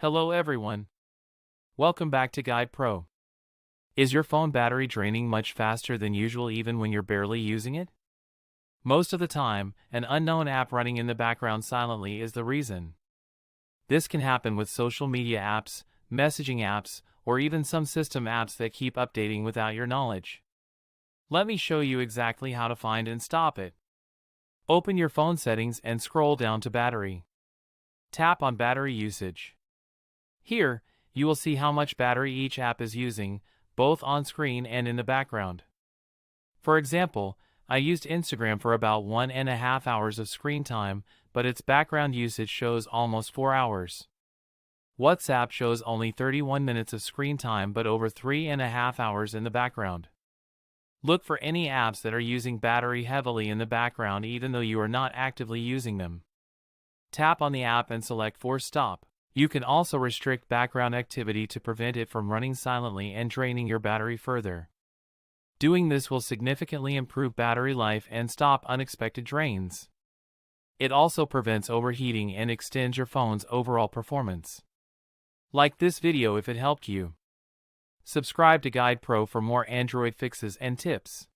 Hello everyone. Welcome back to Guide Pro. Is your phone battery draining much faster than usual even when you're barely using it? Most of the time, an unknown app running in the background silently is the reason. This can happen with social media apps, messaging apps, or even some system apps that keep updating without your knowledge. Let me show you exactly how to find and stop it. Open your phone settings and scroll down to battery. Tap on battery usage. Here, you will see how much battery each app is using, both on screen and in the background. For example, I used Instagram for about 1.5 hours of screen time, but its background usage shows almost 4 hours. WhatsApp shows only 31 minutes of screen time but over 3.5 hours in the background. Look for any apps that are using battery heavily in the background even though you are not actively using them. Tap on the app and select Force Stop. You can also restrict background activity to prevent it from running silently and draining your battery further. Doing this will significantly improve battery life and stop unexpected drains. It also prevents overheating and extends your phone's overall performance. Like this video if it helped you. Subscribe to Guide Pro for more Android fixes and tips.